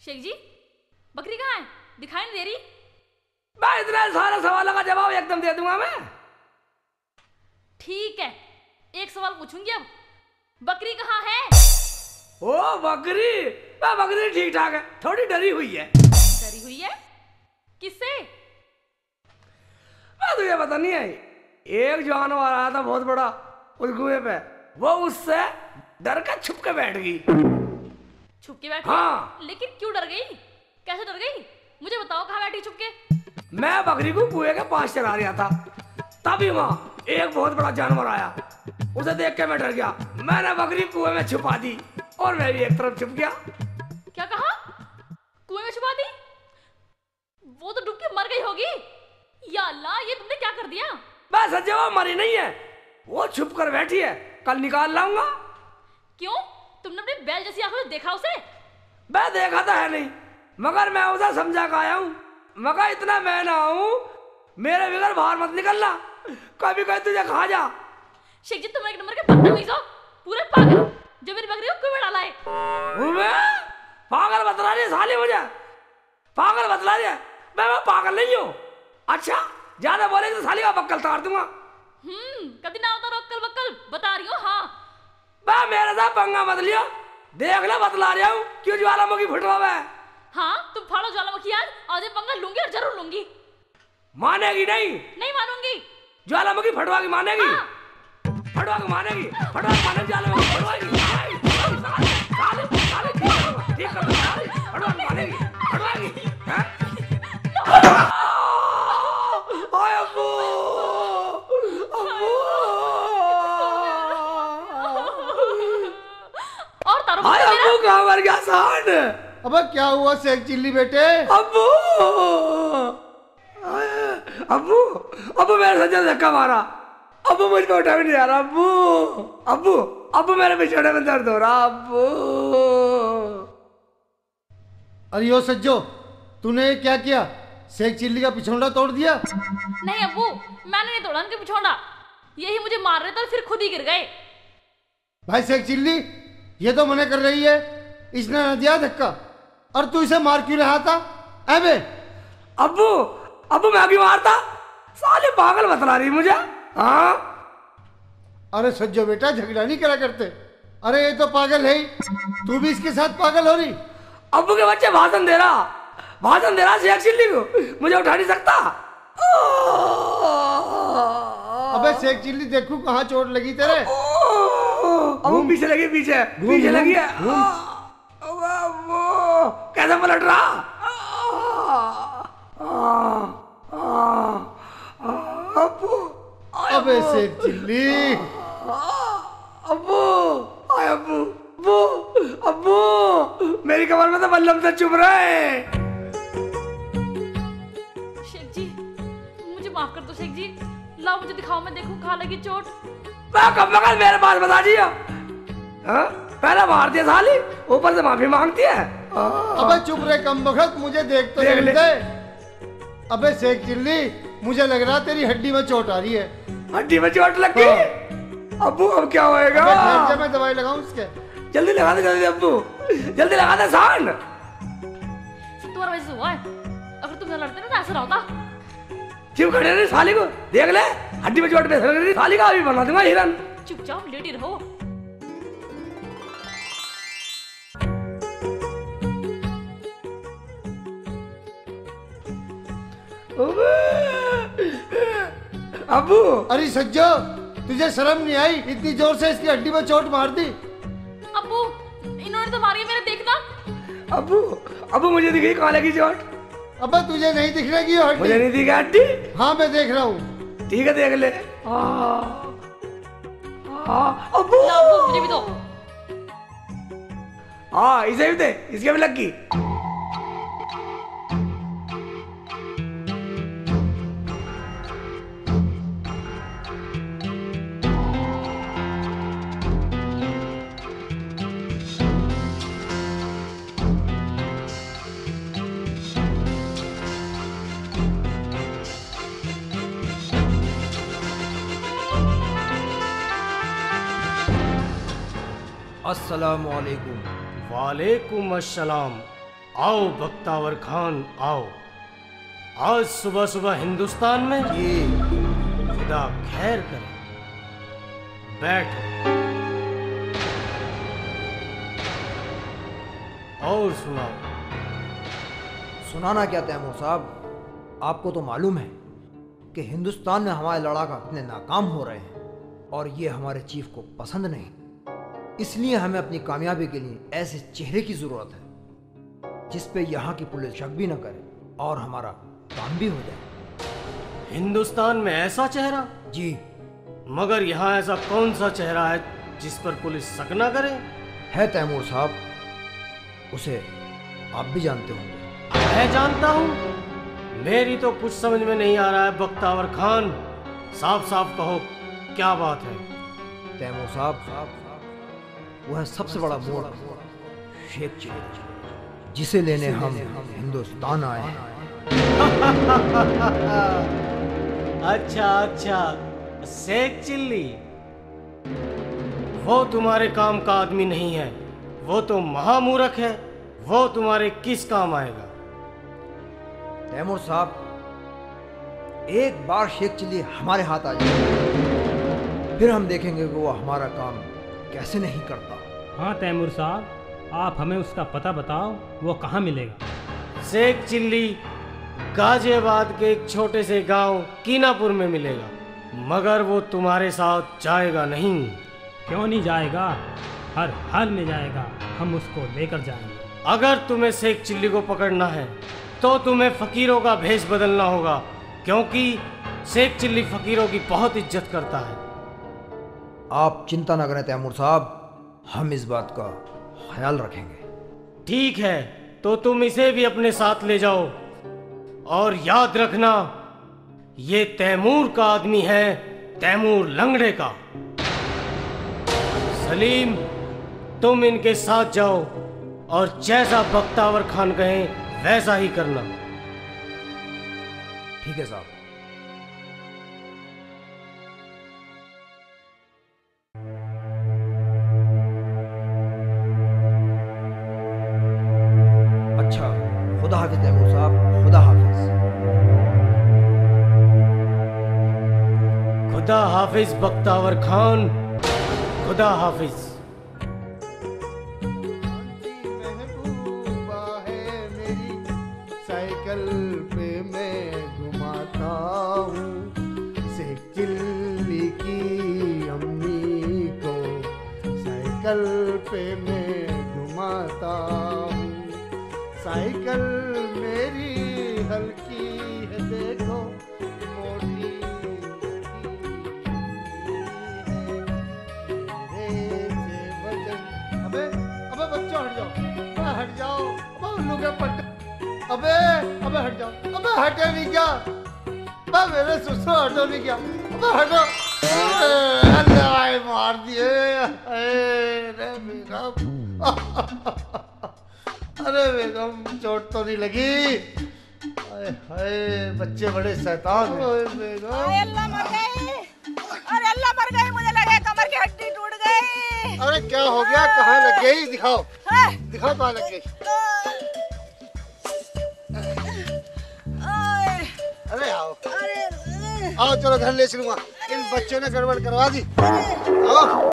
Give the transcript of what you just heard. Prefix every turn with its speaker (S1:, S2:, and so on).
S1: शेख जी, बकरी कहाँ है? दिखाई नहीं दे रही।
S2: मैं इतना सारे सवालों का जवाब एकदम दे दूंगा मैं।
S1: ठीक है, एक सवाल पूछूंगी अब। बकरी कहाँ है?
S2: ओ बकरी, बकरी ठीक ठाक है, थोड़ी डरी हुई है।
S1: डरी हुई है? किससे?
S2: तुझे पता नहीं है, एक जानवर आया था बहुत बड़ा उस कुएं पे, वो उससे डर के छुप के बैठ गई।
S1: छुप के बैठी?
S2: हाँ।
S1: लेकिन क्यों डर गई? कैसे डर गई? मुझे बताओ, कहाँ बैठी छुप के?
S2: मैं बकरी को कुएं के पास चला रहा था, तभी वहाँ एक बहुत बड़ा जानवर आया। उसे देख के मैं डर गया, मैंने बकरी कुएं में छुपा दी और मैं भी एक तरफ छुप गया।
S1: क्या कहा? कुएं में छुपा दी? वो तो डूब के मर गई होगी। या अल्लाह, ये तुमने क्या कर दिया?
S2: बस सच्चे वो मरी नहीं है, वो छुप कर बैठी है, कल निकाल लाऊंगा।
S1: क्यों? तुमने अपनी बैल जैसी आंखों से देखा उसे?
S2: मैं देखा तो है नहीं, मगर मैं उसे समझा के आया हूँ। मगर इतना मैं ना हूँ, मेरे बगैर बाहर मत निकलना, कभी कभी तुझे खा जा।
S1: शेख जी, तुम एक नंबर के बदतमीज हो, पूरे पागल, जो मेरी बकरी को कुएं में डाला है।
S2: पागल बतला रही है साली मुझे, पागल बतला रही है। मैं पागल नहीं हूँ। अच्छा, ज्यादा बोलेगी तो साली का बक्कल तार दूंगा।
S1: कभी ना होता रोकल बक्कल, बता रही हो। हाँ,
S2: बा मेरे साथ पंगा मत लियो, देख ले बतला रहा हूँ क्यों ज्वालामुखी फुट रहा है।
S1: हाँ, तुम फाड़ो ज्वालामुखी आज ये पंगा लूंगी और जरूर लूंगी।
S2: मानेगी नहीं?
S1: नहीं मानूंगी।
S2: ज्वालामुखी फटवा की मानेगी?
S1: हाँ।
S2: फटवा की मानेगी? फटवा की मानेगी, ज्वालामुखी फटवाएगी। ठीक कर, फटवा की मानेगी, फटवाएगी। हाय अब्बू, अब्बू,
S1: और तारो
S2: हाय अब्बू, कहाँ मर गया सांड?
S3: अबे क्या हुआ शेख चिल्ली बेटे?
S2: अब्बू, अब्बू, अब्बू मेरे सज्जन धक्का मारा। अब्बू मुझ पे उठा भी नहीं आ रहा। अब्बू, अब्बू, अब्बू मेरे पिछड़े में दर्द हो रहा। अब्बू,
S3: अरे यो सज्जो, तूने क्या किया? शेख चिल्ली का पिछौंडा तोड़ दिया?
S1: नहीं अब्बू, मैंने नहीं तोड़ा उनके पिछौंडा, यही मुझे मार रहे थे और फिर खुद ही गिर गए।
S3: भाई शेख चिल्ली, ये तो मना कर रही है, इसने न दिया धक्का, और तू इसे मार क्यों रहा था? अबे
S2: अब्बू, अब्बू मैं क्यों मारता? साले पागल बतला रही मुझे। हाँ,
S3: अरे सज्जो बेटा, झगड़ा नहीं करा करते। अरे ये तो पागल है ही, तू भी इसके साथ पागल हो रही।
S2: अब्बू के बच्चे भाषण दे रहा शेख चिल्ली को, मुझे उठा नहीं सकता।
S3: अबे शेख चिल्ली, देखू कहाँ चोट लगी तेरे।
S2: अब्बू पीछे लगी, पीछे लगी है। कैसे पलट रहा? अब्बू,
S3: अबे शेख चिल्ली,
S2: अब्बू, आय अब्बू, अब्बू, अब्बू, मेरी कमर में तो बल्लम से चुभ रहा है।
S1: शेख जी, मुझे माफ कर दो शेख जी, लाओ मुझे दिखाओ, मैं देखूं कहाँ लगी चोट।
S2: कब मगर मेरे पास बता दिया। पहले मार दिया साली, ऊपर से माफी मांगती है।
S3: अबे चुप रहे कम बखत, मुझे देख तो
S2: देख ले।
S3: दे। अबे शेख चिल्ली, मुझे लग रहा तेरी हड्डी में चोट आ रही है।
S2: हड्डी में चोट लग गई? अब्बू अब क्या होएगा?
S3: अबे ठहर जा, मैं दवाई लगाऊं इसके।
S2: जल्दी लगा दे, जल्दी अब्बू, जल्दी लगा दे सांड।
S1: सब तुम्हारी वजह से हुआ है, अगर तुम न लड़ते ना तो ऐसा ना होता।
S2: चिप खड़े रही साली को, देख ले हड्डी में चोट पे लग रही साली का, अभी बना दूंगा हिरन।
S1: चुपचाप लेटी रहो।
S2: अब्बू,
S3: अरे सज्जो, तुझे शर्म नहीं आई? इतनी जोर से इसकी हड्डी में चोट मार दी।
S1: अब्बू, इन्होंने तो मारी है, मेरे देखना।
S2: अब्बू, अब्बू मुझे दिख गई कहाँ लगी चोट?
S3: अबे तुझे नहीं दिख रही हड्डी?
S2: मुझे नहीं दिखा हड्डी।
S3: हाँ मैं देख रहा हूँ।
S2: ठीक है देख ले। अब्बू,
S1: ला अब्बू, मुझे भी दो।
S2: हाँ इसे भी दे, इसके भी लग गई।
S4: अस्सलामुअलैकुम।
S5: वालेकुम अस्सलाम।
S4: आओ बख्तावर खान आओ। आज सुबह सुबह हिंदुस्तान में
S3: ये
S4: खुदा खैर करे। बैठ और सुनाओ।
S5: सुनाना क्या तैमूर साहब, आपको तो मालूम है कि हिंदुस्तान में हमारे लड़ाका इतने नाकाम हो रहे हैं और ये हमारे चीफ को पसंद नहीं। इसलिए हमें अपनी कामयाबी के लिए ऐसे चेहरे की जरूरत है जिस पे यहाँ की पुलिस शक भी न करे और हमारा काम भी हो जाए।
S4: हिंदुस्तान में ऐसा चेहरा?
S5: जी,
S4: मगर यहाँ ऐसा कौन सा चेहरा है जिस पर पुलिस शक न करे?
S5: है तैमूर साहब, उसे आप भी जानते होंगे।
S4: मैं जानता हूँ? मेरी तो कुछ समझ में नहीं आ रहा है बख्तावर खान। साफ साफ कहो क्या बात है?
S5: तैमूर साहब, वो है सबसे बड़ा मोड़ शेख चिल्ली, जिसे लेने हम हिंदुस्तान आए हैं।
S4: अच्छा अच्छा, शेख चिल्ली। वो तुम्हारे काम का आदमी नहीं है, वो तो महामूर्ख है। वो तुम्हारे किस काम आएगा?
S5: तैमूर साहब, एक बार शेख चिल्ली हमारे हाथ आ जाए, फिर हम देखेंगे कि वो हमारा काम कैसे नहीं करता।
S6: हाँ तैमूर साहब, आप हमें उसका पता बताओ, वो कहाँ मिलेगा?
S4: शेख चिल्ली गाजियाबाद के एक छोटे से गांव कीनापुर में मिलेगा, मगर वो तुम्हारे साथ जाएगा नहीं।
S6: क्यों नहीं जाएगा? हर हाल में जाएगा, हम उसको लेकर जाएंगे।
S4: अगर तुम्हें शेख चिल्ली को पकड़ना है तो तुम्हें फकीरों का भेष बदलना होगा, क्योंकि शेख चिल्ली फकीरों की बहुत इज्जत करता है।
S5: आप चिंता न करें तैमूर साहब, हम इस बात का ख्याल रखेंगे।
S4: ठीक है, तो तुम इसे भी अपने साथ ले जाओ, और याद रखना ये तैमूर का आदमी है, तैमूर लंगड़े का। सलीम, तुम इनके साथ जाओ और जैसा बख्तावर खान कहें वैसा ही करना।
S5: ठीक है साहब। अच्छा, खुदा हाफिज तैमूर साहब, खुदा हाफिज।
S4: खुदा हाफिज बख्तावर खान, खुदा हाफिज।
S3: महबूबा है मेरी, साइकिल पे मैं घुमाता हूँ शेख चिल्ली की अम्मी को, साइकिल पे मैं घुमाता हूँ। साइकिल मेरी हल्की है देखो, मोटी अबे अबे बच्चों हट जाओ, अबे हट जाओ, अबे उल्लू के पट्टे, अबे अबे हट जाओ, अबे हटे नहीं क्या? अबे मेरे ससुर हटो नहीं क्या? अबे हटो। अल्लाह मार दिए। अरे बेगम, अरे बेगम चोट तो नहीं लगी? हाय हाय, बच्चे बड़े शैतान हैं। ओए बेगम,
S7: अल्लाह मर गई, अरे अल्लाह मर गई, मुझे लगे कमर की हड्डी टूट गई।
S3: अरे क्या हो गया? कहाँ लग गई? दिखाओ
S7: हाँ।
S3: दिखाओ कहाँ लग गई। अरे आओ
S7: अरे
S3: आओ, चलो घर ले चलूंगा। इन बच्चों ने गड़बड़ करवा दी। आओ।